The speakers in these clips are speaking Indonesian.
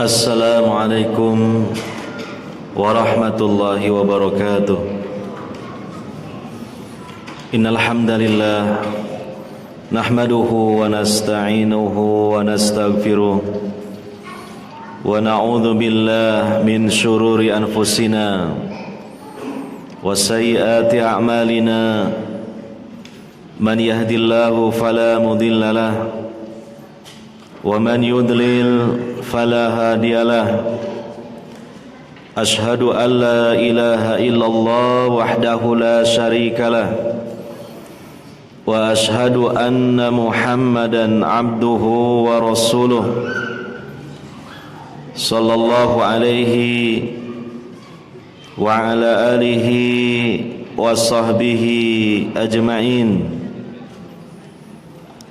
Assalamualaikum warahmatullahi wabarakatuh. Innal hamdalillah nahmaduhu wa nasta'inuhu wa nastaghfiruh wa na'udzu billahi min shururi anfusina wa sayyiati a'malina. Man yahdihillahu fala mudilla lahu wa man yudlil fala hadiyalah. Ashhadu an la ilaha illallah wahdahu la syarikalah wa ashhadu anna Muhammadan abduhu wa rasuluh sallallahu alaihi wa ala alihi wa sahbihi ajma'in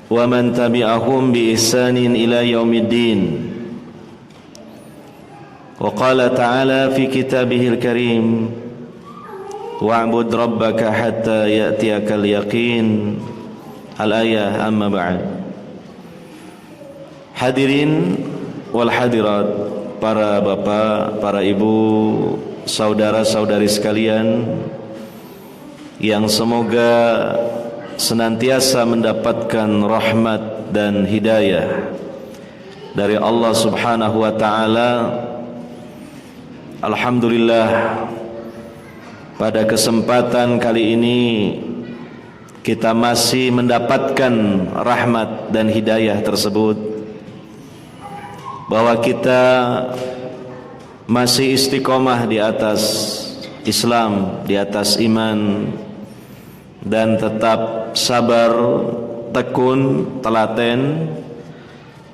wa man tabi'ahum bi ihsanin ila yaumiddin. Wa qala ta'ala fi kitabihil karim wa'bud rabbaka hatta ya'tiyakal yaqin. Al-ayah, amma ba'd. Hadirin wal hadirat, para bapak, para ibu, saudara-saudari sekalian yang semoga senantiasa mendapatkan rahmat dan hidayah dari Allah Subhanahu wa taala. Alhamdulillah, pada kesempatan kali ini kita masih mendapatkan rahmat dan hidayah tersebut, bahwa kita masih istiqomah di atas Islam, di atas iman, dan tetap sabar, tekun, telaten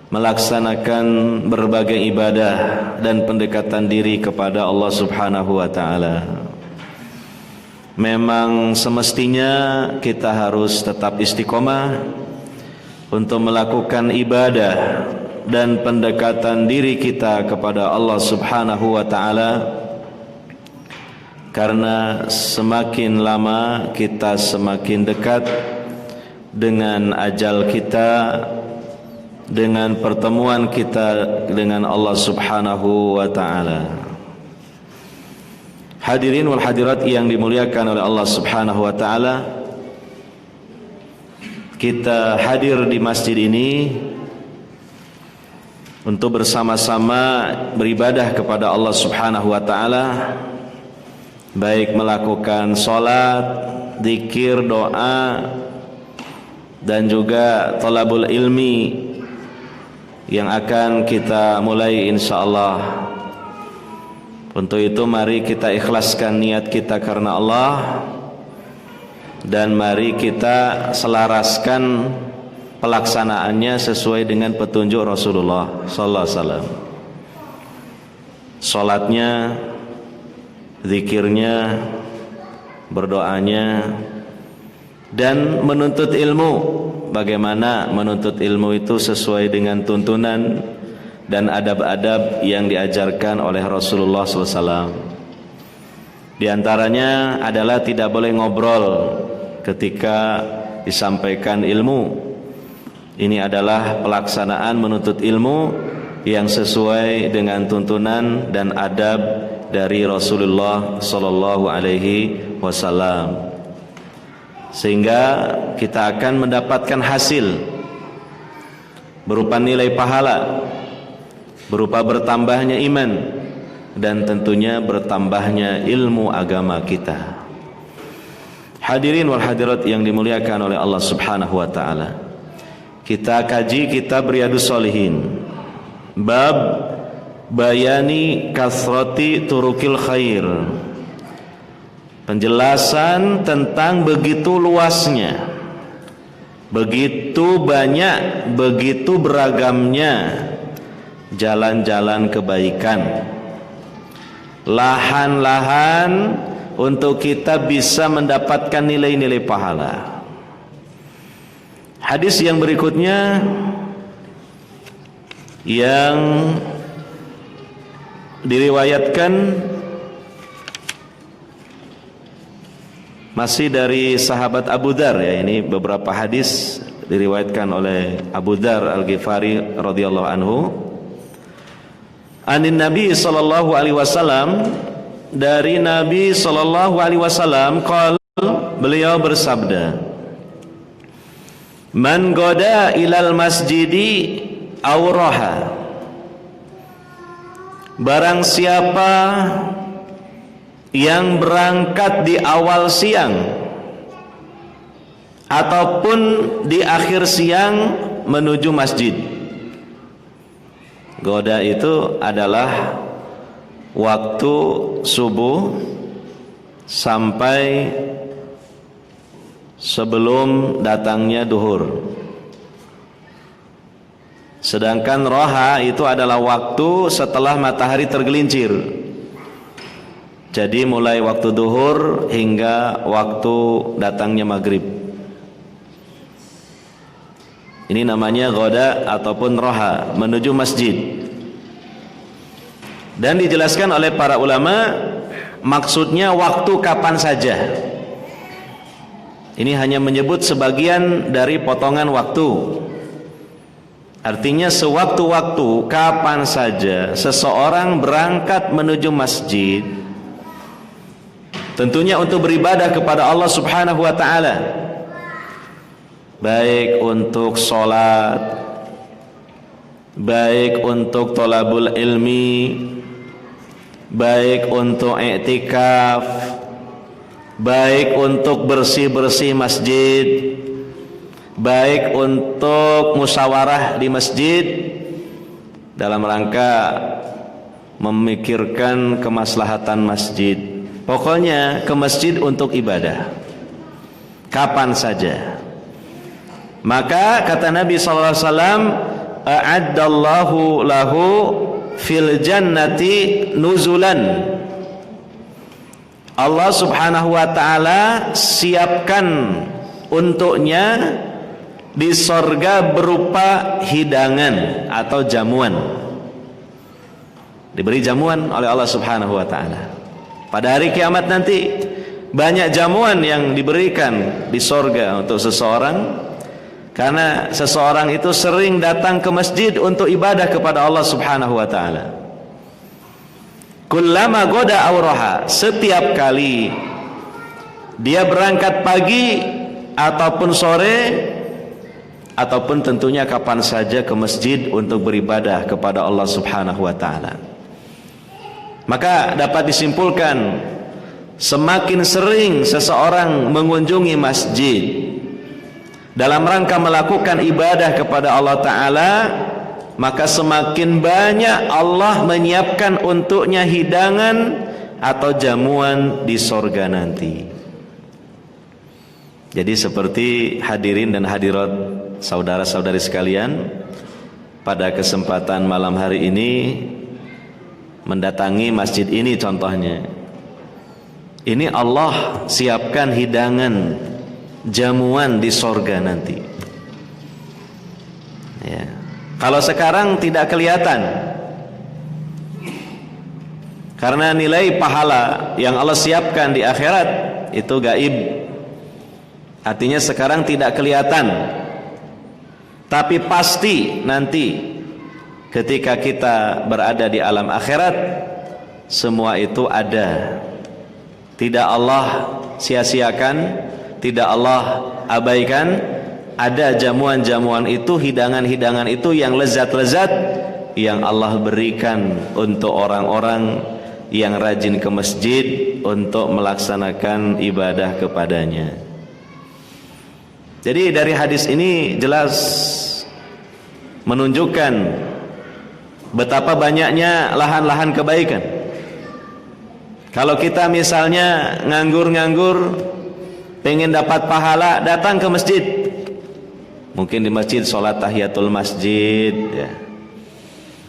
melaksanakan berbagai ibadah dan pendekatan diri kepada Allah Subhanahu wa taala. Memang semestinya kita harus tetap istiqomah untuk melakukan ibadah dan pendekatan diri kita kepada Allah Subhanahu wa taala, karena semakin lama kita semakin dekat dengan ajal kita, dengan pertemuan kita dengan Allah Subhanahu wa taala. Hadirin wal hadirat yang dimuliakan oleh Allah Subhanahu wa taala, kita hadir di masjid ini untuk bersama-sama beribadah kepada Allah Subhanahu wa taala, baik melakukan salat, zikir, doa, dan juga talabul ilmi yang akan kita mulai insyaallah. Untuk itu mari kita ikhlaskan niat kita karena Allah, dan mari kita selaraskan pelaksanaannya sesuai dengan petunjuk Rasulullah sallallahu alaihi wasallam. Salatnya, zikirnya, berdoanya, dan menuntut ilmu. Bagaimana menuntut ilmu itu sesuai dengan tuntunan dan adab-adab yang diajarkan oleh Rasulullah SAW. Di antaranya adalah tidak boleh ngobrol ketika disampaikan ilmu. Ini adalah pelaksanaan menuntut ilmu yang sesuai dengan tuntunan dan adab dari Rasulullah sallallahu alaihi wasallam, sehingga kita akan mendapatkan hasil berupa nilai pahala, berupa bertambahnya iman, dan tentunya bertambahnya ilmu agama kita. Hadirin wal hadirat yang dimuliakan oleh Allah Subhanahu wa taala, kita kaji kitab Riyadhus Shalihin, bab bayani kasrati turukil khair. Penjelasan tentang begitu luasnya, begitu banyak, begitu beragamnya jalan-jalan kebaikan, lahan-lahan untuk kita bisa mendapatkan nilai-nilai pahala. Hadis yang berikutnya yang diriwayatkan masih dari sahabat Abu Dzar, ya, ini beberapa hadis diriwayatkan oleh Abu Dzar Al-Ghifari radhiyallahu anhu. Anin Nabi sallallahu alaihi wasallam, dari Nabi sallallahu alaihi wasallam, beliau bersabda, "Man goda ilal masjidi auraha." Barang siapa yang berangkat di awal siang ataupun di akhir siang menuju masjid. Goda itu adalah waktu subuh sampai sebelum datangnya duhur. Sedangkan roha itu adalah waktu setelah matahari tergelincir. Jadi mulai waktu duhur hingga waktu datangnya maghrib. Ini namanya ghoda ataupun roha, menuju masjid. Dan dijelaskan oleh para ulama, maksudnya waktu kapan saja. Ini hanya menyebut sebagian dari potongan waktu. Artinya sewaktu-waktu, kapan saja seseorang berangkat menuju masjid, tentunya untuk beribadah kepada Allah Subhanahu wa ta'ala, baik untuk sholat, baik untuk thalabul ilmi, baik untuk i'tikaf, baik untuk bersih-bersih masjid, baik untuk musyawarah di masjid dalam rangka memikirkan kemaslahatan masjid. Pokoknya ke masjid untuk ibadah kapan saja. Maka kata Nabi SAW, a'addallahu lahu fil jannati nuzulan. Allah Subhanahu wa ta'ala siapkan untuknya di sorga berupa hidangan atau jamuan. Diberi jamuan oleh Allah Subhanahu wa ta'ala. Pada hari kiamat nanti banyak jamuan yang diberikan di sorga untuk seseorang, karena seseorang itu sering datang ke masjid untuk ibadah kepada Allah Subhanahu wa ta'ala. Kullama goda auraha, setiap kali dia berangkat pagi ataupun sore, ataupun tentunya kapan saja ke masjid untuk beribadah kepada Allah Subhanahu wa ta'ala. Maka dapat disimpulkan, semakin sering seseorang mengunjungi masjid dalam rangka melakukan ibadah kepada Allah ta'ala, maka semakin banyak Allah menyiapkan untuknya hidangan atau jamuan di sorga nanti. Jadi seperti hadirin dan hadirat saudara-saudari sekalian, pada kesempatan malam hari ini mendatangi masjid ini contohnya, ini Allah siapkan hidangan jamuan di sorga nanti, ya. Kalau sekarang tidak kelihatan, karena nilai pahala yang Allah siapkan di akhirat itu gaib. Artinya sekarang tidak kelihatan, tapi pasti nanti ketika kita berada di alam akhirat, semua itu ada. Tidak Allah sia-siakan, tidak Allah abaikan. Ada jamuan-jamuan itu, hidangan-hidangan itu yang lezat-lezat yang Allah berikan untuk orang-orang yang rajin ke masjid untuk melaksanakan ibadah kepadanya. Jadi dari hadis ini jelas menunjukkan betapa banyaknya lahan-lahan kebaikan. Kalau kita misalnya nganggur-nganggur, pengen dapat pahala, datang ke masjid. Mungkin di masjid sholat tahiyatul masjid, ya.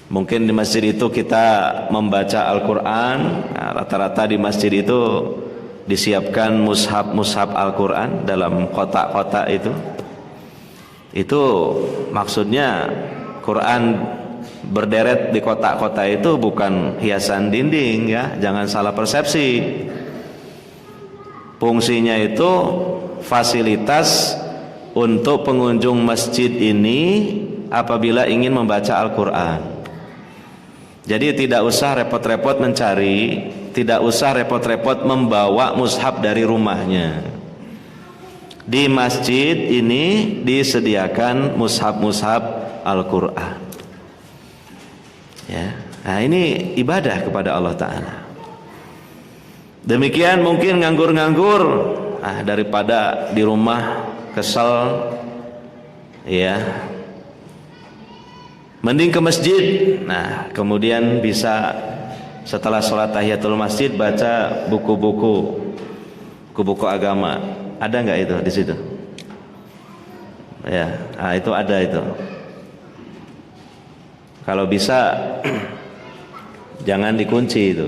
Mungkin di masjid itu kita membaca Al-Quran. Nah, rata-rata di masjid itu disiapkan mushaf Al-Quran dalam kotak-kotak itu maksudnya Quran berderet di kotak-kotak itu bukan hiasan dinding ya, jangan salah persepsi. Fungsinya itu fasilitas untuk pengunjung masjid ini apabila ingin membaca Al-Quran. Jadi tidak usah repot-repot mencari, tidak usah repot-repot membawa mushaf dari rumahnya. Di masjid ini disediakan mushaf-mushaf Al-Quran. Ya, nah ini ibadah kepada Allah Ta'ala. Demikian mungkin nganggur-nganggur, daripada di rumah kesel, ya, mending ke masjid. Nah, kemudian bisa setelah sholat tahiyatul masjid baca buku-buku agama. Ada nggak itu di situ? Ya, itu ada itu. Kalau bisa jangan dikunci itu.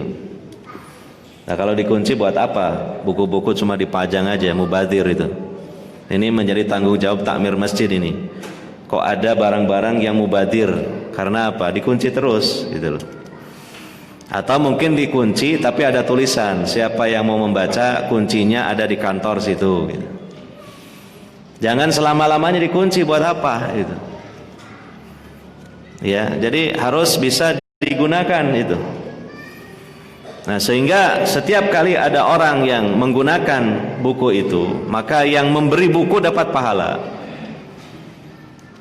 Nah, kalau dikunci buat apa? Buku-buku cuma dipajang aja, mubadzir itu. Ini menjadi tanggung jawab takmir masjid ini. Kok ada barang-barang yang mubadzir? Karena apa? Dikunci terus gitu loh. Atau mungkin dikunci tapi ada tulisan, siapa yang mau membaca kuncinya ada di kantor situ gitu. Jangan selama-lamanya dikunci, buat apa gitu. Ya, jadi harus bisa digunakan itu. Nah, sehingga setiap kali ada orang yang menggunakan buku itu, maka yang memberi buku dapat pahala,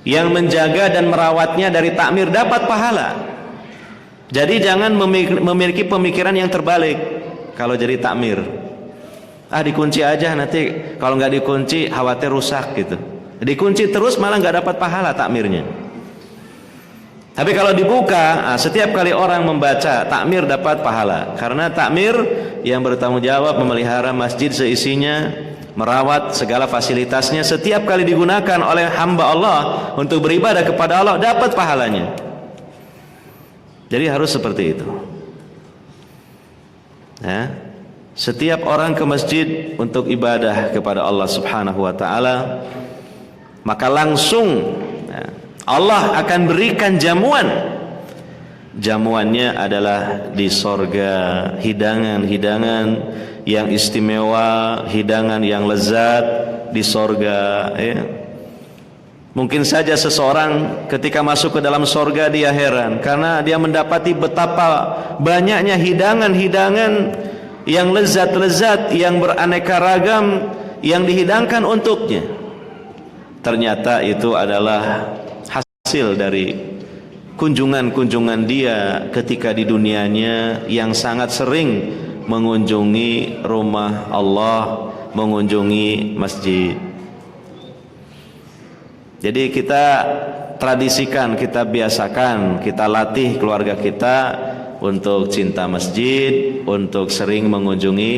yang menjaga dan merawatnya dari takmir dapat pahala. Jadi jangan memiliki pemikiran yang terbalik kalau jadi takmir. Dikunci aja, nanti kalau nggak dikunci khawatir rusak gitu. Dikunci terus malah nggak dapat pahala takmirnya. Tapi kalau dibuka, setiap kali orang membaca takmir dapat pahala. Karena takmir yang bertanggung jawab memelihara masjid seisinya, merawat segala fasilitasnya, setiap kali digunakan oleh hamba Allah untuk beribadah kepada Allah dapat pahalanya. Jadi harus seperti itu. Ya. Setiap orang ke masjid untuk ibadah kepada Allah Subhanahu wa taala, maka langsung Allah akan berikan jamuan. Jamuannya adalah di sorga, hidangan-hidangan yang istimewa, hidangan yang lezat di sorga, ya. Mungkin saja seseorang ketika masuk ke dalam sorga dia heran karena dia mendapati betapa banyaknya hidangan-hidangan yang lezat-lezat, yang beraneka ragam yang dihidangkan untuknya. Ternyata itu adalah hasil dari kunjungan-kunjungan dia ketika di dunianya yang sangat sering mengunjungi rumah Allah, mengunjungi masjid. Jadi kita tradisikan, kita biasakan, kita latih keluarga kita untuk cinta masjid, untuk sering mengunjungi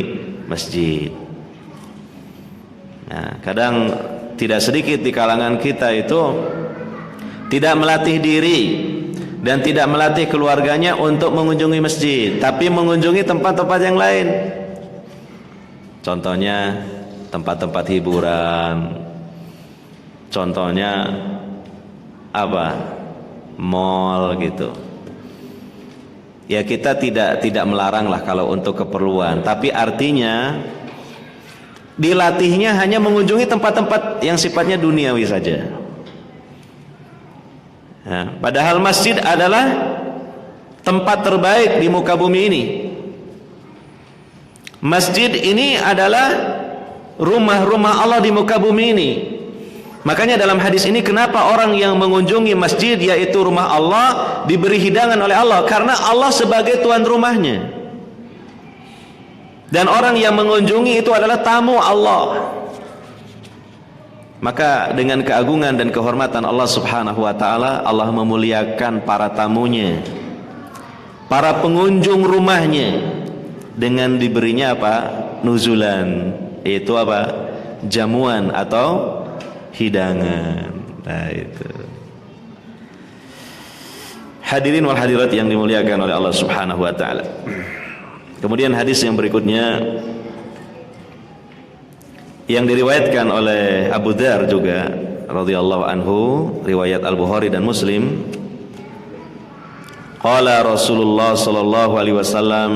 masjid. Nah, kadang tidak sedikit di kalangan kita itu tidak melatih diri dan tidak melatih keluarganya untuk mengunjungi masjid, tapi mengunjungi tempat-tempat yang lain. Contohnya tempat-tempat hiburan. Contohnya apa? Mall gitu. Ya kita tidak melarang lah kalau untuk keperluan, tapi artinya dilatihnya hanya mengunjungi tempat-tempat yang sifatnya duniawi saja. Nah, padahal masjid adalah tempat terbaik di muka bumi ini. Masjid ini adalah rumah-rumah Allah di muka bumi ini. Makanya dalam hadis ini kenapa orang yang mengunjungi masjid yaitu rumah Allah diberi hidangan oleh Allah, karena Allah sebagai tuan rumahnya. Dan orang yang mengunjungi itu adalah tamu Allah. Maka dengan keagungan dan kehormatan Allah Subhanahu wa taala, Allah memuliakan para tamunya, para pengunjung rumahnya dengan diberinya apa? Nuzulan, yaitu apa? Jamuan atau hidangan. Nah, itu. Hadirin wal hadirat yang dimuliakan oleh Allah Subhanahu wa taala. Kemudian hadis yang berikutnya yang diriwayatkan oleh Abu Dzar juga radhiyallahu anhu, riwayat Al-Bukhari dan Muslim. Qala Rasulullah sallallahu alaihi wasallam,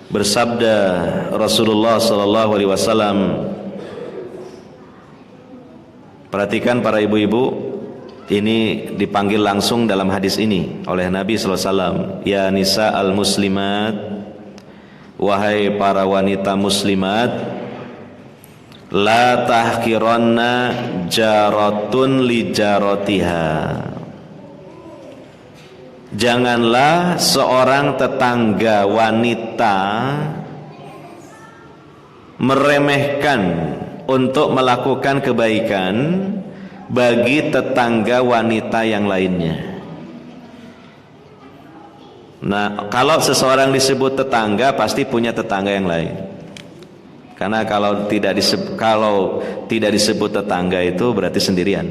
bersabda Rasulullah sallallahu alaihi wasallam. Perhatikan para ibu-ibu, ini dipanggil langsung dalam hadis ini oleh Nabi sallallahu alaihi wasallam, ya nisa al-muslimat, wahai para wanita muslimat, la tahqiranna jaratun li jaratiha. Janganlah seorang tetangga wanita meremehkan untuk melakukan kebaikan bagi tetangga wanita yang lainnya. Nah, kalau seseorang disebut tetangga, pasti punya tetangga yang lain. Karena kalau tidak disebut tetangga itu berarti sendirian.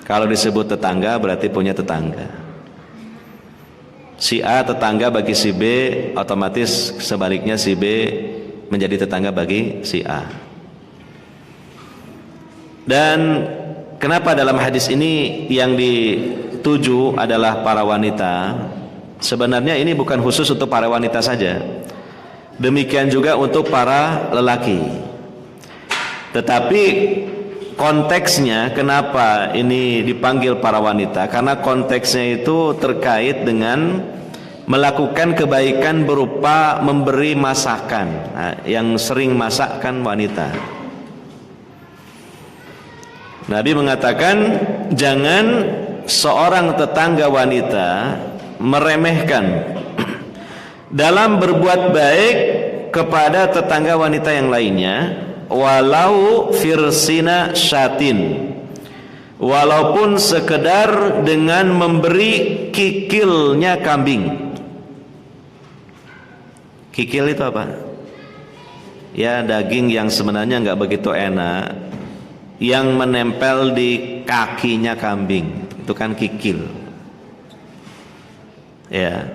Kalau disebut tetangga berarti punya tetangga. Si A tetangga bagi si B, otomatis sebaliknya si B menjadi tetangga bagi si A. Dan kenapa dalam hadis ini yang dituju adalah para wanita? Sebenarnya ini bukan khusus untuk para wanita saja, demikian juga untuk para lelaki. Tetapi konteksnya kenapa ini dipanggil para wanita? Karena konteksnya itu terkait dengan melakukan kebaikan berupa memberi masakan. Nah, yang sering masakkan wanita. Nabi mengatakan jangan seorang tetangga wanita meremehkan dalam berbuat baik kepada tetangga wanita yang lainnya, walau firsina syatin, walaupun sekedar dengan memberi kikilnya kambing. Kikil itu apa? Ya, daging yang sebenarnya nggak begitu enak, yang menempel di kakinya kambing, itu kan kikil. Ya,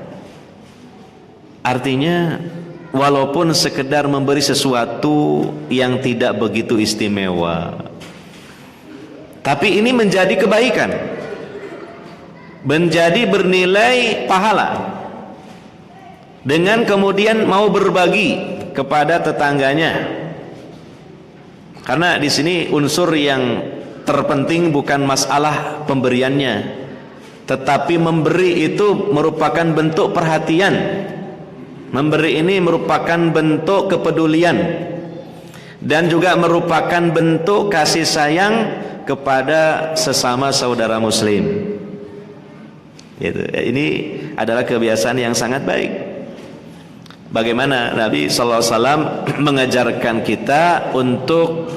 artinya walaupun sekedar memberi sesuatu yang tidak begitu istimewa, tapi ini menjadi kebaikan, menjadi bernilai pahala, dengan kemudian mau berbagi kepada tetangganya. Karena di sini unsur yang terpenting bukan masalah pemberiannya, tetapi memberi itu merupakan bentuk perhatian. Memberi ini merupakan bentuk kepedulian dan juga merupakan bentuk kasih sayang kepada sesama saudara muslim. Gitu. Ini adalah kebiasaan yang sangat baik. Bagaimana Nabi sallallahu alaihi wasallam mengajarkan kita untuk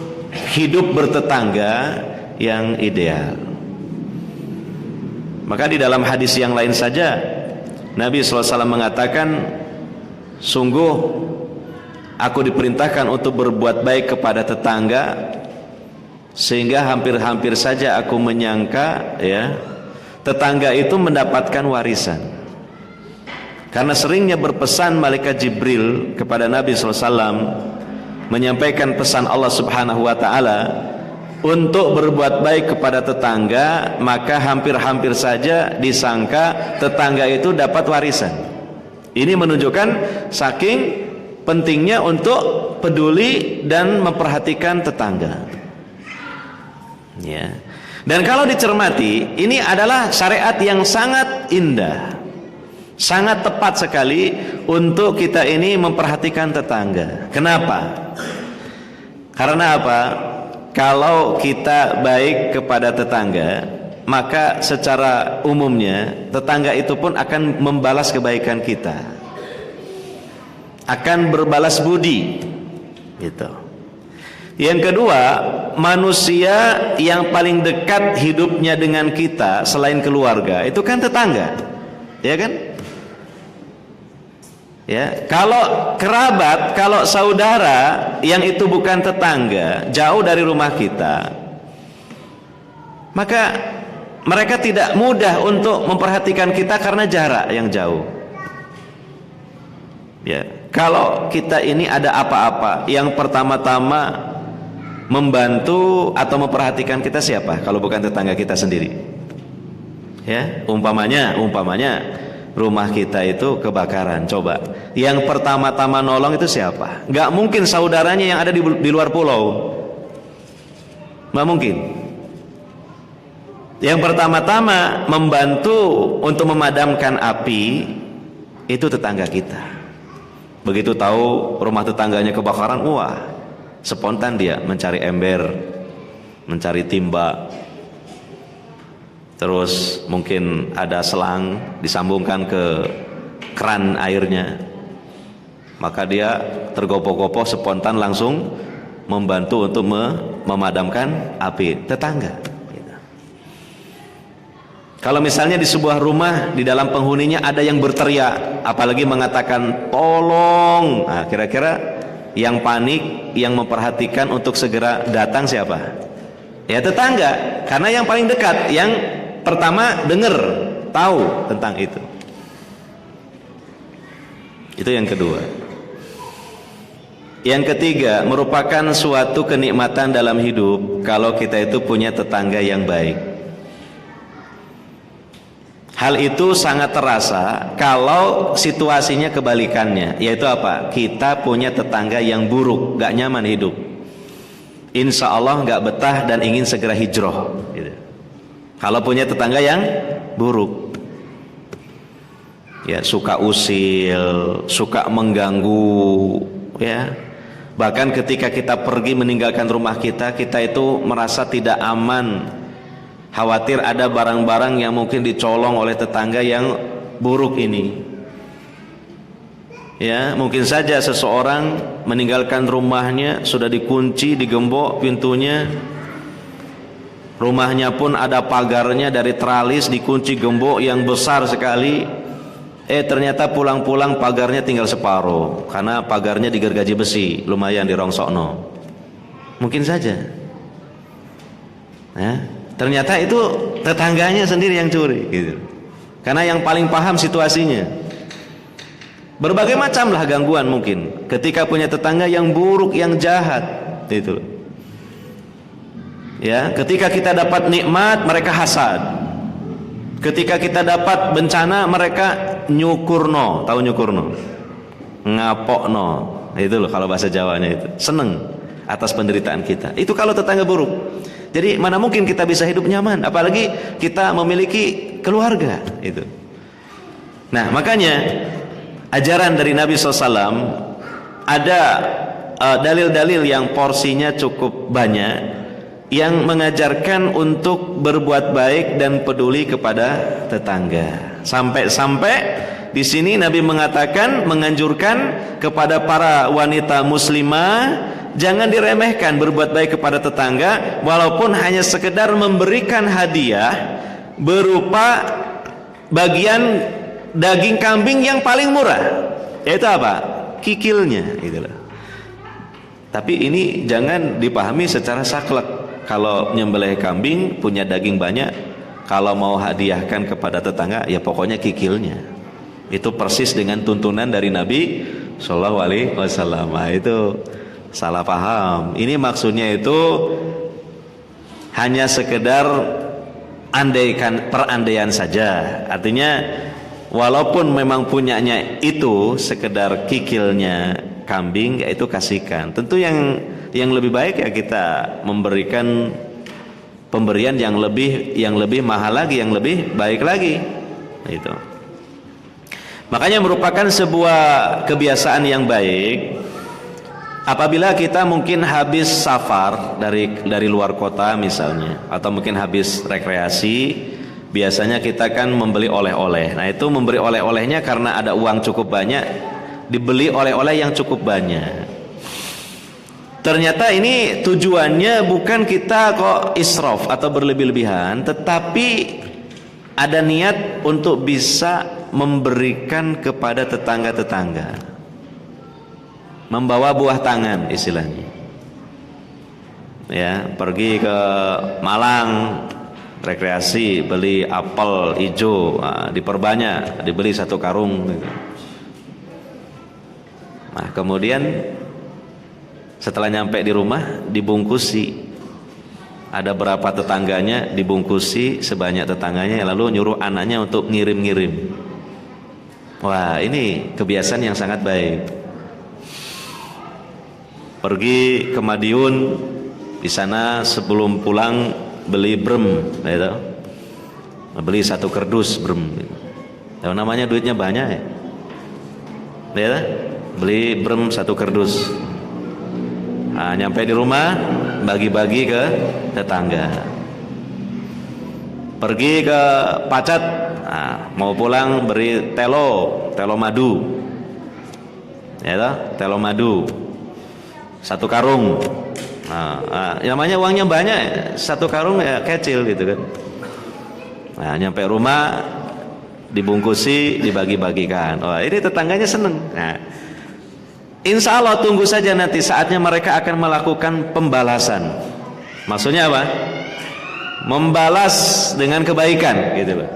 hidup bertetangga yang ideal. Maka di dalam hadis yang lain saja Nabi sallallahu alaihi wasallam mengatakan, sungguh aku diperintahkan untuk berbuat baik kepada tetangga, sehingga hampir-hampir saja aku menyangka ya tetangga itu mendapatkan warisan. Karena seringnya berpesan malaikat Jibril kepada Nabi SAW, menyampaikan pesan Allah Subhanahu wa Ta'ala untuk berbuat baik kepada tetangga, maka hampir-hampir saja disangka tetangga itu dapat warisan. Ini menunjukkan saking pentingnya untuk peduli dan memperhatikan tetangga. Ya. Dan kalau dicermati, ini adalah syariat yang sangat indah, sangat tepat sekali untuk kita ini memperhatikan tetangga. Kenapa? Karena apa? Kalau kita baik kepada tetangga, maka secara umumnya tetangga itu pun akan membalas kebaikan kita, akan berbalas budi gitu. Yang kedua, manusia yang paling dekat hidupnya dengan kita selain keluarga itu kan tetangga, ya kan? Ya, kalau kerabat, kalau saudara yang itu bukan tetangga, jauh dari rumah kita, maka mereka tidak mudah untuk memperhatikan kita karena jarak yang jauh. Ya. Kalau kita ini ada apa-apa, yang pertama-tama membantu atau memperhatikan kita siapa? Kalau bukan tetangga kita sendiri. Ya, umpamanya rumah kita itu kebakaran, coba. Yang pertama-tama nolong itu siapa? Gak mungkin saudaranya yang ada di luar pulau. Gak mungkin. Yang pertama-tama membantu untuk memadamkan api itu tetangga kita. Begitu tahu rumah tetangganya kebakaran, wah, spontan dia mencari ember, mencari timba, terus mungkin ada selang disambungkan ke keran airnya, maka dia tergopoh-gopoh spontan langsung membantu untuk memadamkan api tetangga. Kalau misalnya di sebuah rumah, di dalam penghuninya ada yang berteriak, apalagi mengatakan tolong, nah, kira-kira yang panik, yang memperhatikan untuk segera datang siapa? Ya tetangga, karena yang paling dekat, yang pertama dengar, tahu tentang itu. Itu yang kedua. Yang ketiga, merupakan suatu kenikmatan dalam hidup kalau kita itu punya tetangga yang baik. Hal itu sangat terasa kalau situasinya kebalikannya, yaitu apa? Kita punya tetangga yang buruk, gak nyaman hidup, insya Allah gak betah dan ingin segera hijrah gitu. Kalau punya tetangga yang buruk, ya suka usil, suka mengganggu, ya. Bahkan ketika kita pergi meninggalkan rumah kita, kita itu merasa tidak aman, khawatir ada barang-barang yang mungkin dicolong oleh tetangga yang buruk ini. Ya, mungkin saja seseorang meninggalkan rumahnya sudah dikunci, digembok pintunya. Rumahnya pun ada pagarnya dari teralis, dikunci gembok yang besar sekali. Ternyata pulang-pulang pagarnya tinggal separuh karena pagarnya digergaji besi, lumayan dirongsokno. Mungkin saja. Ya, ternyata itu tetangganya sendiri yang curi gitu. Karena yang paling paham situasinya. Berbagai macamlah gangguan mungkin ketika punya tetangga yang buruk, yang jahat itu. Ya, ketika kita dapat nikmat mereka hasad. Ketika kita dapat bencana mereka nyukurno, tahu nyukurno? Ngapokno. Itu loh kalau bahasa Jawanya itu. Seneng atas penderitaan kita. Itu kalau tetangga buruk. Jadi mana mungkin kita bisa hidup nyaman, apalagi kita memiliki keluarga itu. Nah, makanya ajaran dari Nabi SAW ada dalil-dalil yang porsinya cukup banyak, yang mengajarkan untuk berbuat baik dan peduli kepada tetangga. Sampai-sampai di sini Nabi mengatakan, menganjurkan kepada para wanita muslimah jangan diremehkan berbuat baik kepada tetangga, walaupun hanya sekedar memberikan hadiah berupa bagian daging kambing yang paling murah, yaitu apa? Kikilnya, itulah. Tapi ini jangan dipahami secara saklek. Kalau nyembelih kambing punya daging banyak, kalau mau hadiahkan kepada tetangga, ya pokoknya kikilnya. Itu persis dengan tuntunan dari Nabi Shallallahu Alaihi Wasallam. Itu salah paham. Ini maksudnya itu hanya sekedar perandaian saja. Artinya walaupun memang punyanya itu sekedar kikilnya kambing, yaitu kasihkan. Tentu yang lebih baik ya kita memberikan pemberian yang lebih mahal lagi, yang lebih baik lagi. Itu. Makanya merupakan sebuah kebiasaan yang baik apabila kita mungkin habis safar dari luar kota misalnya, atau mungkin habis rekreasi, biasanya kita kan membeli oleh-oleh. Nah, itu memberi oleh-olehnya karena ada uang cukup banyak, dibeli oleh-oleh yang cukup banyak. Ternyata ini tujuannya bukan kita kok israf atau berlebih-lebihan, tetapi ada niat untuk bisa memberikan kepada tetangga-tetangga, membawa buah tangan istilahnya. Ya, pergi ke Malang rekreasi, beli apel hijau, diperbanyak, dibeli 1 karung gitu. Nah, kemudian setelah nyampe di rumah dibungkusi. Ada berapa tetangganya dibungkusi sebanyak tetangganya, lalu nyuruh anaknya untuk ngirim-ngirim. Wah, ini kebiasaan yang sangat baik. Pergi ke Madiun, di sana sebelum pulang beli brem, gitu. Beli 1 kardus brem. Yang namanya duitnya banyak ya. Ya, beli brem 1 kardus. Nah, nyampe di rumah bagi-bagi ke tetangga. Pergi ke Pacet, nah, mau pulang beri telo madu. Ya toh, telo madu 1 karung. Nah, namanya uangnya banyak, 1 karung ya kecil gitu kan. Nah, nyampe rumah dibungkusi, dibagi-bagikan. Wah, ini tetangganya seneng. Nah, insya Allah tunggu saja nanti saatnya mereka akan melakukan pembalasan. Maksudnya apa? Membalas dengan kebaikan gitu loh.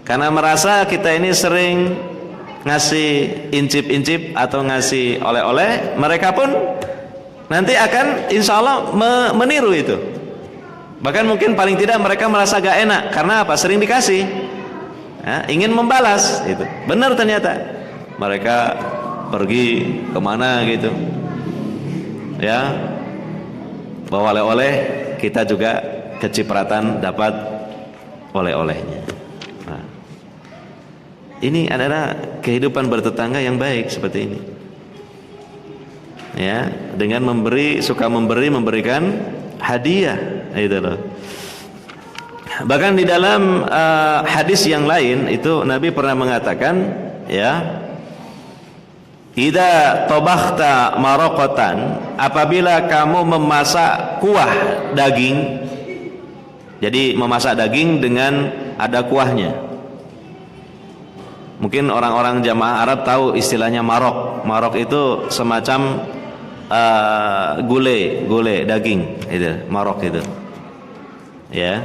Karena merasa kita ini sering ngasih incip-incip atau ngasih oleh-oleh, mereka pun nanti akan insya Allah meniru itu. Bahkan mungkin paling tidak mereka merasa gak enak. Karena apa? Sering dikasih, ya, ingin membalas itu. Benar ternyata mereka pergi kemana gitu ya, bawa oleh-oleh, kita juga kecipratan dapat oleh-olehnya. Nah, ini adalah kehidupan bertetangga yang baik seperti ini ya, dengan memberi, suka memberikan hadiah itu loh. Bahkan di dalam hadis yang lain itu Nabi pernah mengatakan ya, idza tabakhta maraqatan, apabila kamu memasak kuah daging. Jadi memasak daging dengan ada kuahnya. Mungkin orang-orang jamaah Arab tahu istilahnya marok. Marok itu semacam gulai daging itu, marok itu. Ya.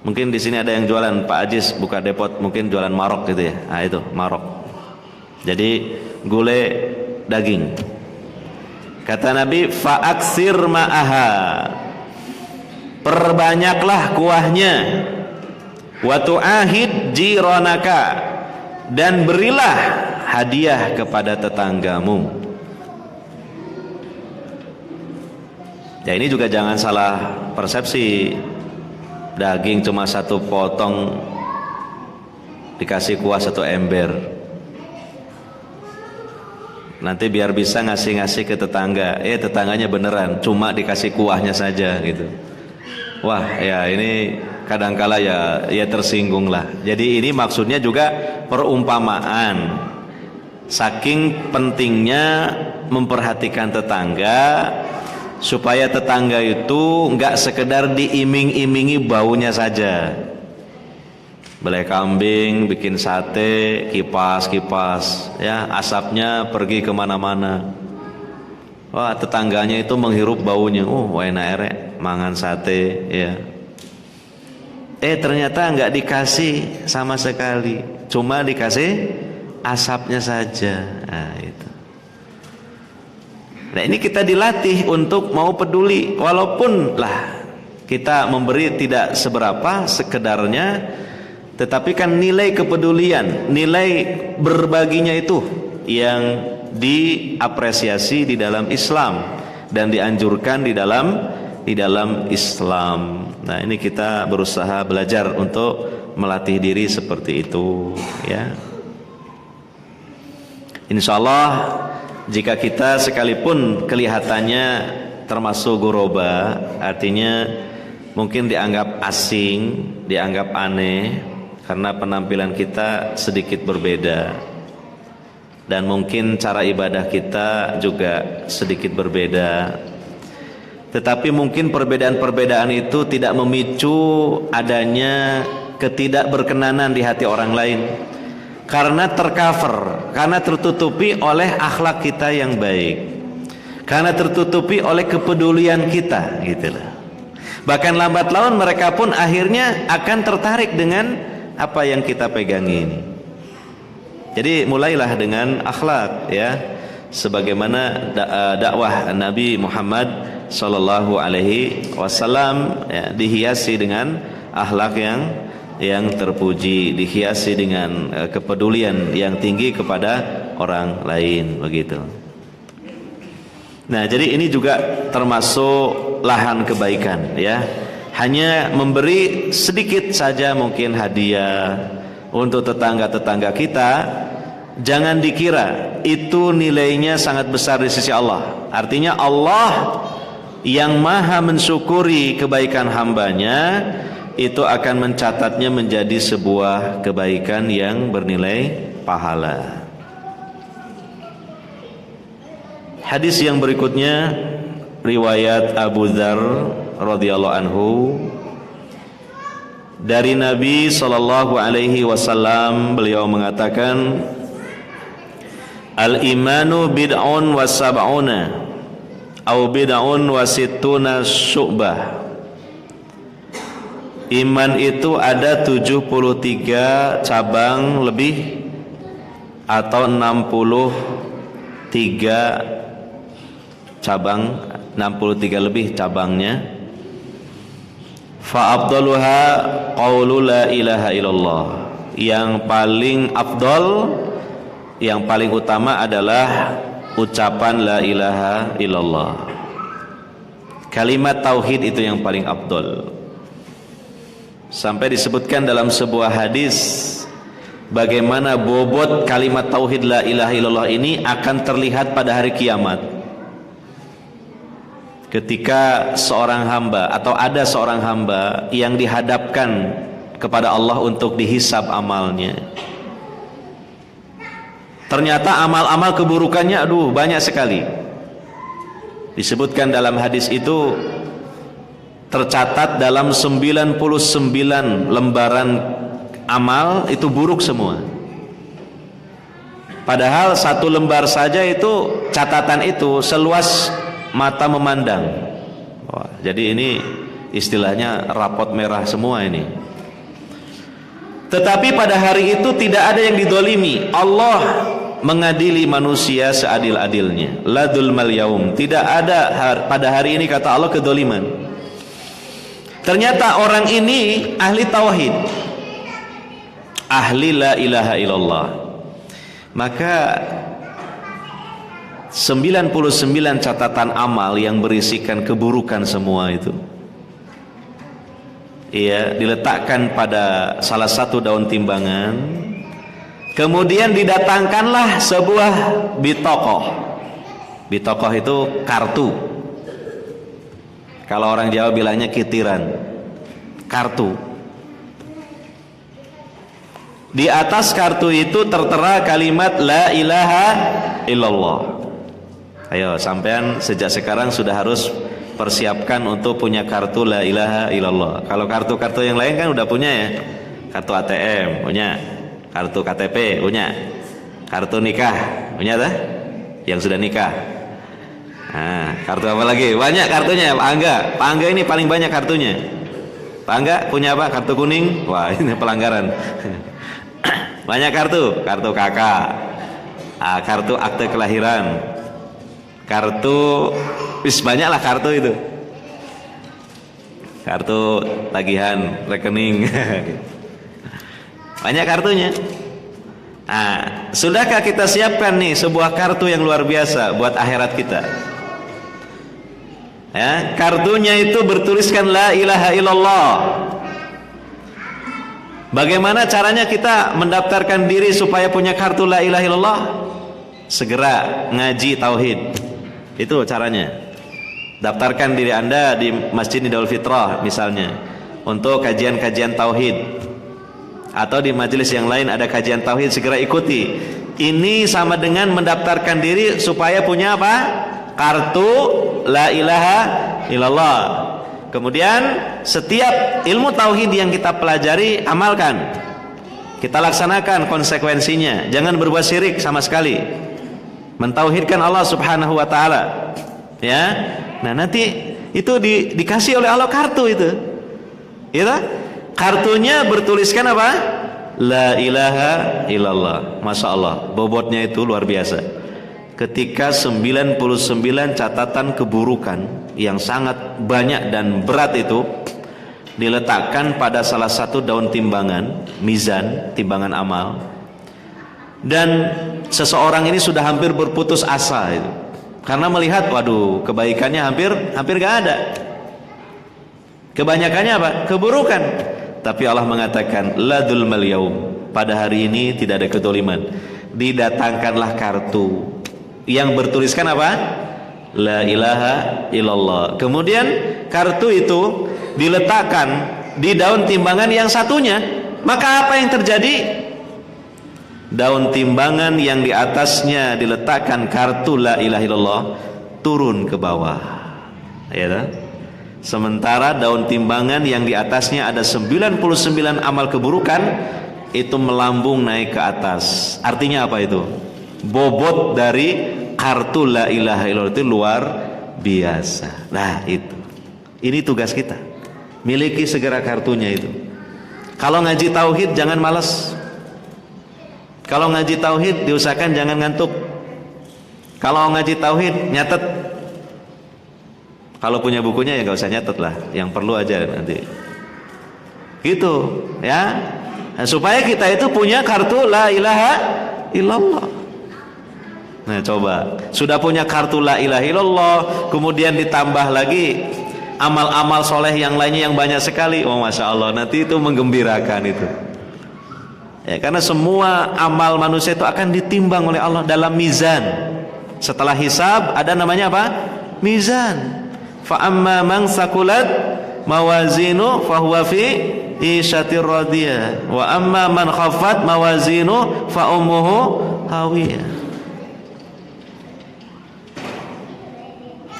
Mungkin di sini ada yang jualan, Pak Ajis buka depot, mungkin jualan marok gitu ya. Nah, itu marok. Jadi gulai daging. Kata Nabi, fa'aksir ma'aha, perbanyaklah kuahnya. Wa tu'ahid jiranaka, dan berilah hadiah kepada tetanggamu. Ya, ini juga jangan salah persepsi. Daging cuma 1 potong dikasih kuah 1 ember. Nanti biar bisa ngasih-ngasih ke tetangga, tetangganya beneran cuma dikasih kuahnya saja gitu. Wah, ya ini kadangkala ya tersinggung lah. Jadi ini maksudnya juga perumpamaan. Saking pentingnya memperhatikan tetangga, supaya tetangga itu enggak sekedar diiming-imingi baunya saja. Belai kambing, bikin sate, kipas, ya, asapnya pergi kemana-mana. Wah, tetangganya itu menghirup baunya. Enak erek, mangan sate, ya. Ternyata enggak dikasih sama sekali, cuma dikasih asapnya saja. Nah, itu. Nah, ini kita dilatih untuk mau peduli, walaupun lah kita memberi tidak seberapa sekedarnya, tetapi kan nilai kepedulian, nilai berbaginya itu yang diapresiasi di dalam Islam dan dianjurkan di dalam Islam. Nah, ini kita berusaha belajar untuk melatih diri seperti itu, ya. Insyaallah jika kita sekalipun kelihatannya termasuk goroba, artinya mungkin dianggap asing, dianggap aneh karena penampilan kita sedikit berbeda, dan mungkin cara ibadah kita juga sedikit berbeda. Tetapi mungkin perbedaan-perbedaan itu tidak memicu adanya ketidakberkenanan di hati orang lain, karena tercover, karena tertutupi oleh akhlak kita yang baik, karena tertutupi oleh kepedulian kita, gitulah. Bahkan lambat laun mereka pun akhirnya akan tertarik dengan apa yang kita pegang ini. Jadi mulailah dengan akhlak, ya, sebagaimana dakwah Nabi Muhammad sallallahu alaihi wasallam, ya, dihiasi dengan akhlak yang terpuji, dihiasi dengan kepedulian yang tinggi kepada orang lain, begitu. Nah, jadi ini juga termasuk lahan kebaikan, ya. Hanya memberi sedikit saja mungkin hadiah untuk tetangga-tetangga kita, jangan dikira itu nilainya sangat besar di sisi Allah. Artinya Allah yang maha mensyukuri kebaikan hambanya itu akan mencatatnya menjadi sebuah kebaikan yang bernilai pahala. Hadis yang berikutnya riwayat Abu Dzar radhiyallahu anhu dari Nabi sallallahu alaihi wasallam, beliau mengatakan, al-imanu bid'un wa sab'una au bid'un wa sittuna syu'bah. Iman itu ada 73 cabang lebih atau 63 cabang, 63 lebih cabangnya. Fa afdaluha qaulu la ilaha illallah. Yang paling afdal, yang paling utama adalah ucapan la ilaha illallah. Kalimat tauhid itu yang paling afdal. Sampai disebutkan dalam sebuah hadis bagaimana bobot kalimat tauhid la ilaha illallah ini akan terlihat pada hari kiamat. Ketika seorang hamba atau ada seorang hamba yang dihadapkan kepada Allah untuk dihisab amalnya, ternyata amal-amal keburukannya banyak sekali. Disebutkan dalam hadis itu tercatat dalam 99 lembaran amal itu buruk semua. Padahal satu lembar saja itu, catatan itu seluas mata memandang. Wah, jadi ini istilahnya rapot merah semua ini. Tetapi pada hari itu tidak ada yang didolimi. Allah mengadili manusia seadil-adilnya. La dzulmal yaum. Tidak ada pada hari ini, kata Allah, kedoliman. Ternyata orang ini ahli tauhid, ahli la ilaha illallah. Maka 99 catatan amal yang berisikan keburukan semua itu, iya, diletakkan pada salah satu daun timbangan. Kemudian didatangkanlah sebuah bitokoh. Bitokoh itu kartu. Kalau orang Jawa bilangnya kitiran, kartu. Di atas kartu itu tertera kalimat la ilaha illallah. Ayo, sampean sejak sekarang sudah harus persiapkan untuk punya kartu la ilaha illallah. Kalau kartu-kartu yang lain kan udah punya, ya. Kartu ATM punya, kartu KTP punya, kartu nikah punya dah, yang sudah nikah. Nah, kartu apa lagi? Banyak kartunya, Pak Angga. Pak Angga ini paling banyak kartunya. Pak Angga punya apa? Kartu kuning. Wah, ini pelanggaran. Banyak kartu, kartu KK, kartu akte kelahiran, kartu, banyak lah kartu itu, kartu tagihan rekening. Banyak kartunya. Nah, sudahkah kita siapkan nih sebuah kartu yang luar biasa buat akhirat kita? Ya, kartunya itu bertuliskan la ilaha illallah. Bagaimana caranya kita mendaftarkan diri supaya punya kartu la ilaha illallah? Segera ngaji tauhid. Itu caranya. Daftarkan diri Anda di Masjid Nidaul Fitrah misalnya untuk kajian-kajian tauhid, atau di majelis yang lain ada kajian tauhid, segera ikuti. Ini sama dengan mendaftarkan diri supaya punya apa? Kartu la ilaha illallah. Kemudian setiap ilmu tauhid yang kita pelajari, amalkan. Kita laksanakan konsekuensinya. Jangan berbuat syirik sama sekali. Mentauhidkan Allah Subhanahu wa taala. Ya. Nah, nanti itu dikasih oleh Allah kartu itu. Ya. Kartunya bertuliskan apa? la ilaha illallah. Masya Allah, bobotnya itu luar biasa. Ketika 99 catatan keburukan yang sangat banyak dan berat itu diletakkan pada salah satu daun timbangan, mizan, timbangan amal, dan seseorang ini sudah hampir berputus asa itu, karena melihat, waduh, kebaikannya hampir gak ada, kebanyakannya apa? Keburukan. Tapi Allah mengatakan, la dzulmal yaum, pada hari ini tidak ada kedoliman. Didatangkanlah kartu yang bertuliskan apa? La ilaha illallah. Kemudian kartu itu diletakkan di daun timbangan yang satunya. Maka apa yang terjadi? Daun timbangan yang di atasnya diletakkan kartu la ilaha illallah turun ke bawah, ya kan? Sementara daun timbangan yang di atasnya ada 99 amal keburukan itu melambung naik ke atas. Artinya apa itu? Bobot dari kartu la ilaha illallah itu luar biasa. Nah itu, ini tugas kita, miliki segera kartunya itu. Kalau ngaji tauhid jangan malas. Kalau ngaji tauhid diusahakan jangan ngantuk. Kalau ngaji tauhid nyatet. Kalau punya bukunya ya nggak usah nyatet lah, yang perlu aja nanti. Gitu ya. Nah, supaya kita itu punya kartu la ilaha illallah. Nah coba, sudah punya kartu la ilaha illallah, kemudian ditambah lagi amal-amal soleh yang lainnya yang banyak sekali. Oh masya Allah, nanti itu menggembirakan itu. Ya, karena semua amal manusia itu akan ditimbang oleh Allah dalam mizan. Setelah hisab ada namanya apa? Mizan. Fa amma man saqulat mawazinu fa huwa fi isyatir radiyah wa amma man khaffat mawazinu fa ummuhu hawiyah.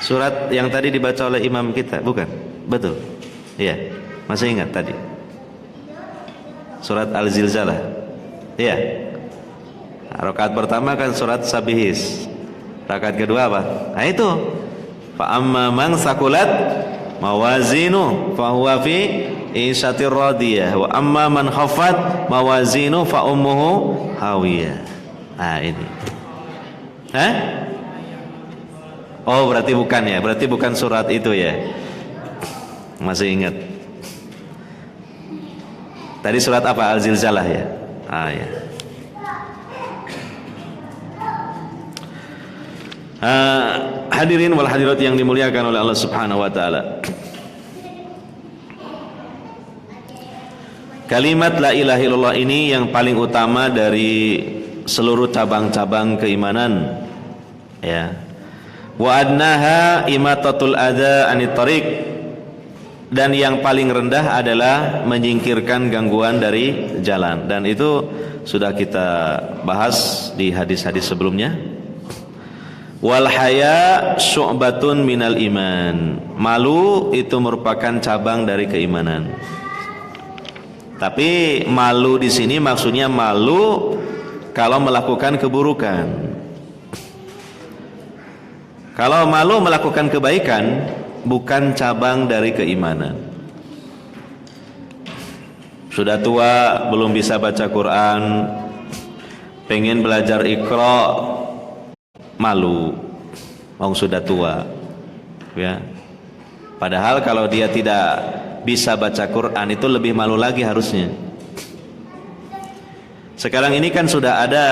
Surat yang tadi dibaca oleh imam kita, bukan? Betul. Iya. Masih ingat tadi? Surat Al-Zilzalah. Iya. Rakaat pertama kan surat Sabihis. Rakaat kedua apa? Nah itu. Fa amma man saqulat mawazinu fa huwa fi isyatir radiyah wa amma man khaffat mawazinu fa ummuhu hawiyah. Nah ini. Hah? Oh berarti bukan ya, berarti bukan surat itu ya. Masih ingat. Tadi surat apa? Al-Zilzalah ya. Ah ya. Hadirin wal hadirat yang dimuliakan oleh Allah Subhanahu wa taala. Kalimat la ilaha illallah ini yang paling utama dari seluruh cabang-cabang keimanan. Ya. Wa adnaha imatatul adza anit tariq, dan yang paling rendah adalah menyingkirkan gangguan dari jalan, dan itu sudah kita bahas di hadis-hadis sebelumnya. Wal haya syu'batun minal iman, malu itu merupakan cabang dari keimanan. Tapi malu di sini maksudnya malu kalau melakukan keburukan. Kalau malu melakukan kebaikan bukan cabang dari keimanan. Sudah tua belum bisa baca Quran, pengen belajar Iqra, malu, sudah tua ya. Padahal kalau dia tidak bisa baca Quran itu lebih malu lagi harusnya. Sekarang ini kan sudah ada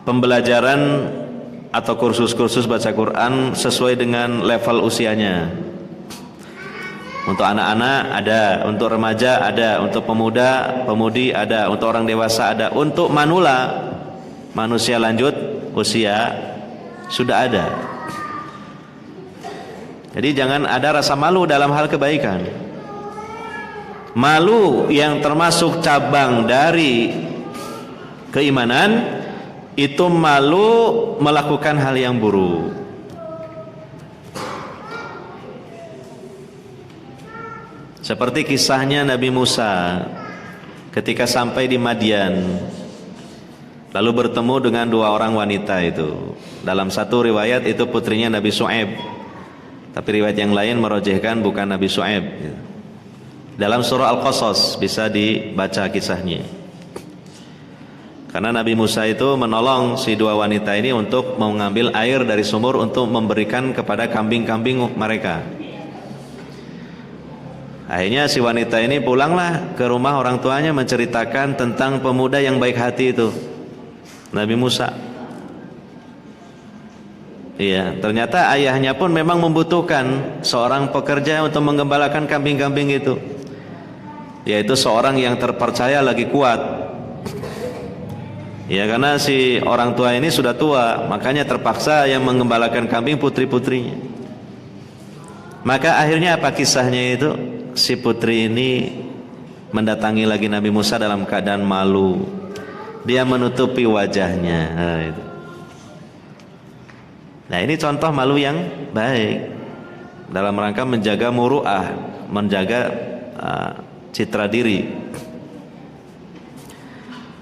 pembelajaran atau kursus-kursus baca Quran sesuai dengan level usianya. Untuk anak-anak ada, untuk remaja ada, untuk pemuda, pemudi ada, untuk orang dewasa ada, untuk manula, manusia lanjut usia sudah ada. Jadi jangan ada rasa malu dalam hal kebaikan. Malu yang termasuk cabang dari keimanan itu malu melakukan hal yang buruk. Seperti kisahnya Nabi Musa ketika sampai di Madian, lalu bertemu dengan dua orang wanita itu. Dalam satu riwayat itu putrinya Nabi Shu'aib, tapi riwayat yang lain merojehkan bukan Nabi Shu'aib. Dalam surah Al-Qasas bisa dibaca kisahnya. Karena Nabi Musa itu menolong si dua wanita ini untuk mengambil air dari sumur untuk memberikan kepada kambing-kambing mereka. Akhirnya si wanita ini pulanglah ke rumah orang tuanya menceritakan tentang pemuda yang baik hati itu, Nabi Musa. Iya, ternyata ayahnya pun memang membutuhkan seorang pekerja untuk menggembalakan kambing-kambing itu, yaitu seorang yang terpercaya lagi kuat. Ya, karena si orang tua ini sudah tua, makanya terpaksa yang menggembalakan kambing putri-putrinya. Maka akhirnya apa kisahnya itu? Si putri ini mendatangi lagi Nabi Musa dalam keadaan malu. Dia menutupi wajahnya. Nah, ini contoh malu yang baik dalam rangka menjaga muru'ah, menjaga citra diri.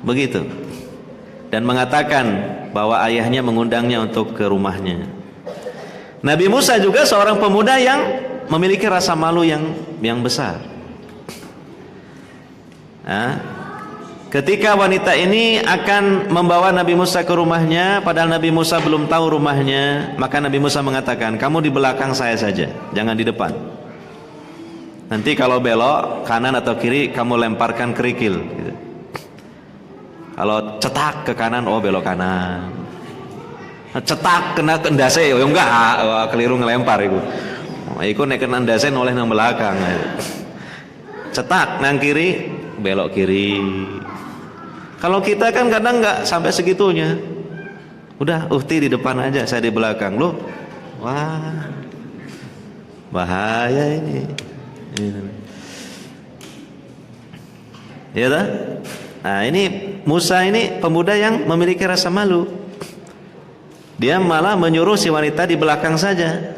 Begitu. Dan mengatakan bahwa ayahnya mengundangnya untuk ke rumahnya. Nabi Musa juga seorang pemuda yang memiliki rasa malu yang besar. Nah, ketika wanita ini akan membawa Nabi Musa ke rumahnya, padahal Nabi Musa belum tahu rumahnya, maka Nabi Musa mengatakan, kamu di belakang saya saja, jangan di depan. Nanti kalau belok kanan atau kiri, kamu lemparkan kerikil. Gitu. Kalau cetak ke kanan, oh belok kanan. Cetak kena kendase, oh enggak, oh, keliru ngelempar itu. Iku nek kena ndase oleh nang belakang. Cetak nang kiri, belok kiri. Kalau kita kan kadang enggak sampai segitunya. Udah, uhti di depan aja, saya di belakang. Loh, wah, bahaya ini. Ya tak? Nah, ini Musa ini pemuda yang memiliki rasa malu. Dia malah menyuruh si wanita di belakang saja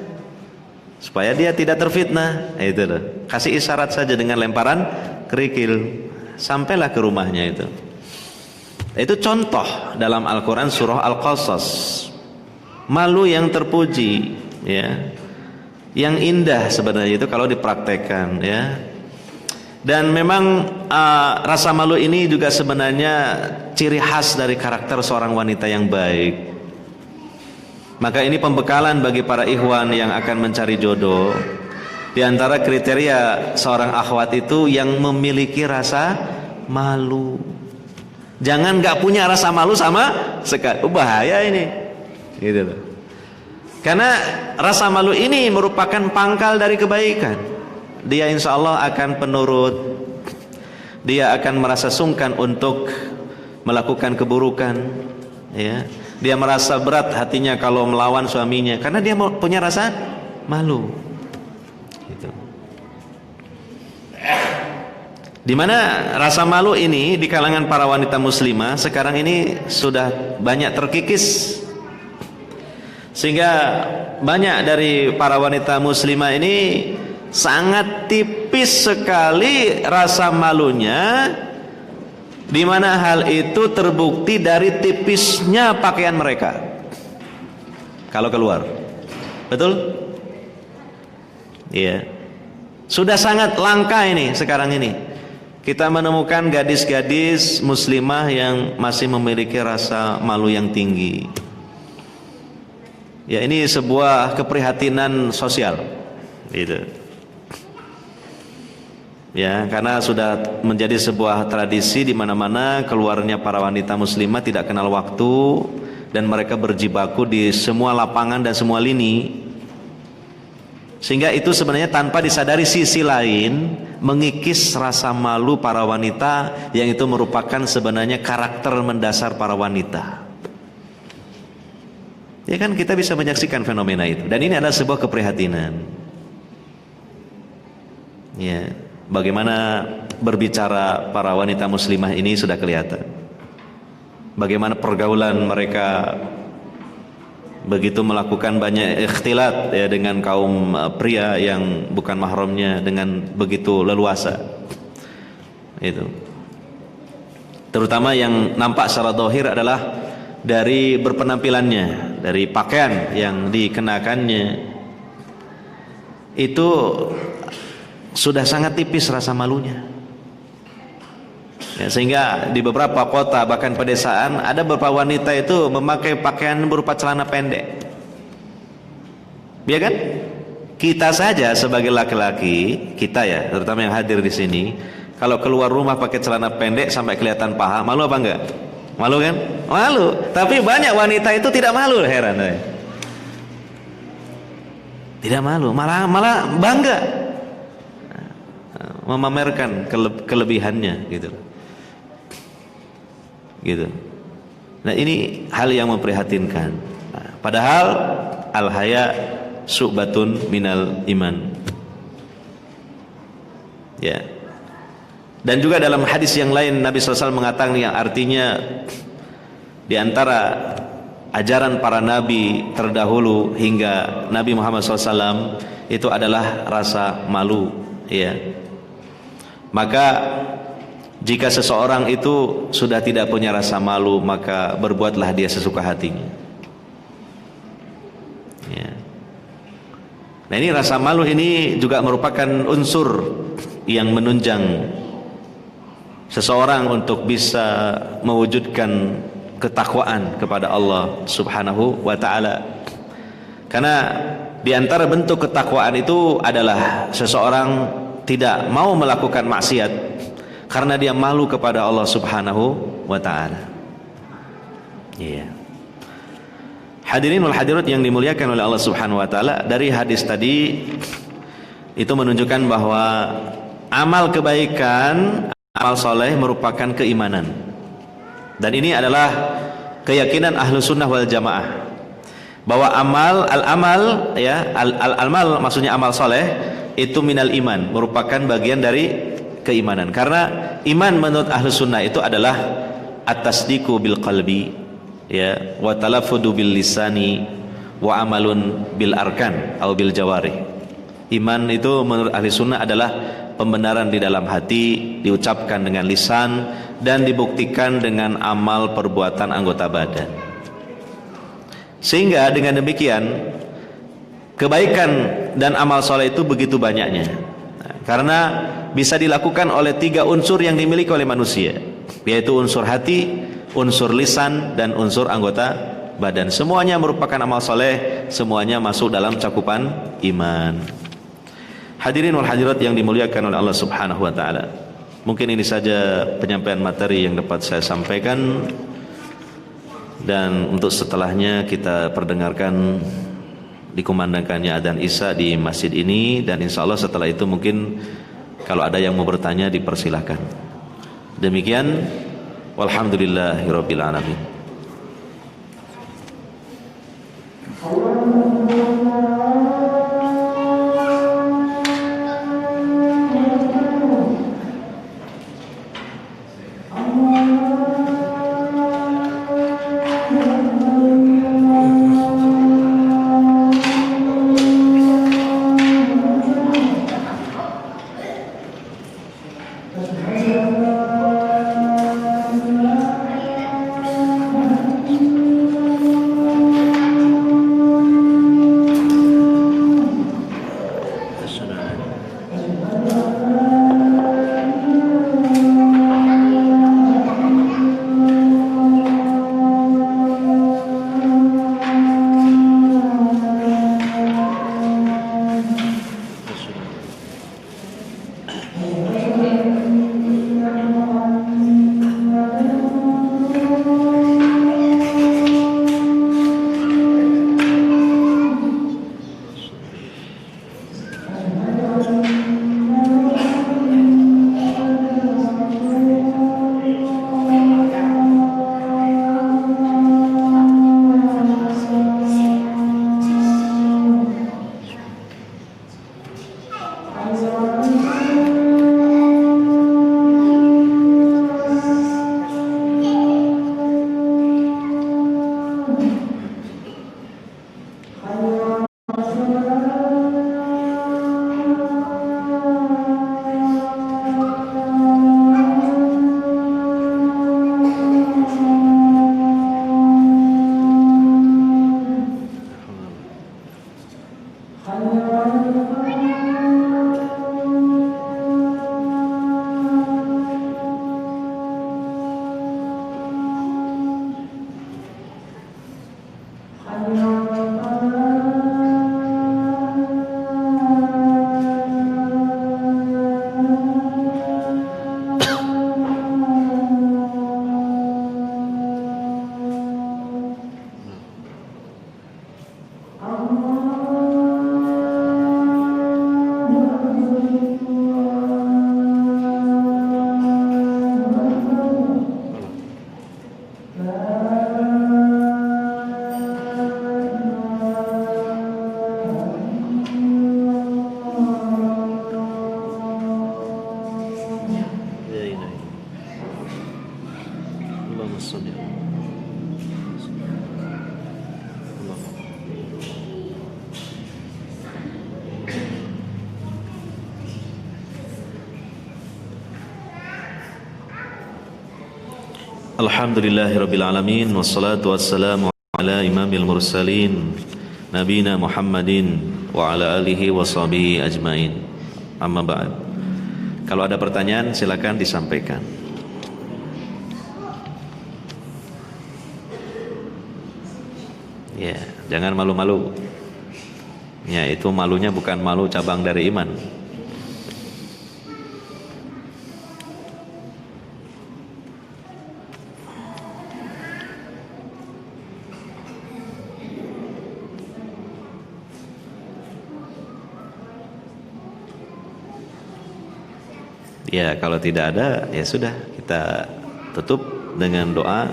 supaya dia tidak terfitnah. Itu loh. Kasih isyarat saja dengan lemparan kerikil. Sampailah ke rumahnya itu. Itu contoh dalam Al-Quran surah Al-Qasas. Malu yang terpuji, ya, yang indah sebenarnya itu kalau dipraktekkan, ya. Dan memang rasa malu ini juga sebenarnya ciri khas dari karakter seorang wanita yang baik. Maka ini pembekalan bagi para ikhwan yang akan mencari jodoh. Di antara kriteria seorang akhwat itu yang memiliki rasa malu. Jangan nggak punya rasa malu sama sekali. Bahaya ini. Gitu loh. Karena rasa malu ini merupakan pangkal dari kebaikan. Dia insya Allah akan penurut. Dia akan merasa sungkan untuk melakukan keburukan, ya. Dia merasa berat hatinya kalau melawan suaminya karena dia punya rasa malu. Gitu. Dimana rasa malu ini di kalangan para wanita muslimah sekarang ini sudah banyak terkikis, sehingga banyak dari para wanita muslimah ini sangat tipis sekali rasa malunya, di mana hal itu terbukti dari tipisnya pakaian mereka kalau keluar. Betul? Iya. Sudah sangat langka ini sekarang ini. Kita menemukan gadis-gadis muslimah yang masih memiliki rasa malu yang tinggi. Ya, ini sebuah keprihatinan sosial. Gitu. Ya, karena sudah menjadi sebuah tradisi di mana-mana keluarnya para wanita muslimah tidak kenal waktu dan mereka berjibaku di semua lapangan dan semua lini. Sehingga itu sebenarnya tanpa disadari sisi lain mengikis rasa malu para wanita, yang itu merupakan sebenarnya karakter mendasar para wanita. Ya kan, kita bisa menyaksikan fenomena itu dan ini adalah sebuah keprihatinan. Ya. Bagaimana berbicara para wanita muslimah ini sudah kelihatan. Bagaimana pergaulan mereka begitu melakukan banyak ikhtilat, ya, dengan kaum pria yang bukan mahramnya dengan begitu leluasa. Itu. Terutama yang nampak secara zahir adalah dari berpenampilannya, dari pakaian yang dikenakannya. Itu sudah sangat tipis rasa malunya. Ya, sehingga di beberapa kota bahkan pedesaan ada beberapa wanita itu memakai pakaian berupa celana pendek. Ya kan? Kita saja sebagai laki-laki, kita ya, terutama yang hadir di sini, kalau keluar rumah pakai celana pendek sampai kelihatan paha, malu apa enggak? Malu kan? Malu. Tapi banyak wanita itu tidak malu, heran saya. Tidak malu, malah bangga memamerkan kelebihannya gitu. Gitu. Nah, ini hal yang memprihatinkan. Nah, padahal al-haya syu'batun minal iman. Ya. Dan juga dalam hadis yang lain Nabi SAW mengatakan yang artinya di antara ajaran para nabi terdahulu hingga Nabi Muhammad SAW itu adalah rasa malu. Ya. Maka jika seseorang itu sudah tidak punya rasa malu, maka berbuatlah dia sesuka hatinya. Ya. Nah, ini rasa malu ini juga merupakan unsur yang menunjang seseorang untuk bisa mewujudkan ketakwaan kepada Allah Subhanahu wa taala. Karena di antara bentuk ketakwaan itu adalah seseorang tidak mau melakukan maksiat karena dia malu kepada Allah Subhanahu wa taala. Iya. Hadirin wal hadirat yang dimuliakan oleh Allah Subhanahu wa taala, dari hadis tadi itu menunjukkan bahwa amal kebaikan, amal soleh merupakan keimanan. Dan ini adalah keyakinan ahlu sunnah wal jamaah, bahwa al-amal ya, al-amal maksudnya amal soleh itu minal iman, merupakan bagian dari keimanan. Karena iman menurut ahlu sunnah itu adalah at-tasdiqu bil qalbi, ya, wa talaffudu bil lisani, wa amalun bil arkan atau bil jawarih. Iman itu menurut ahli sunnah adalah pembenaran di dalam hati, diucapkan dengan lisan, dan dibuktikan dengan amal perbuatan anggota badan. Sehingga dengan demikian kebaikan dan amal soleh itu begitu banyaknya. Karena bisa dilakukan oleh 3 unsur yang dimiliki oleh manusia, yaitu unsur hati, unsur lisan, dan unsur anggota badan. Semuanya merupakan amal soleh, semuanya masuk dalam cakupan iman. Hadirin wal hadirat yang dimuliakan oleh Allah Subhanahu wa taala, mungkin ini saja penyampaian materi yang dapat saya sampaikan, dan untuk setelahnya kita perdengarkan dikumandangkannya adzan Isya di masjid ini, dan insya Allah setelah itu mungkin kalau ada yang mau bertanya dipersilahkan. Demikian, walhamdulillahirabbil alamin. Alhamdulillahirabbil alamin wassalatu wassalamu ala imamil mursalin nabiyina Muhammadin wa ala alihi washabihi ajmain. Amma ba'd. Kalau ada pertanyaan silakan disampaikan. Ya, jangan malu-malu. Ya, itu malunya bukan malu cabang dari iman. Ya, kalau tidak ada, ya sudah, kita tutup dengan doa.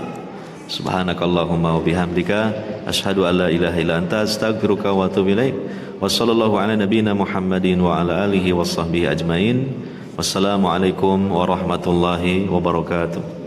Subhanakallahumma wa bihamdika asyhadu an la ilaha illa anta astaghfiruka wa atubu ilaik. Wassallallahu ala nabiyyina Muhammadin wa ala alihi washabbihi ajmain. Wassalamualaikum warahmatullahi wabarakatuh.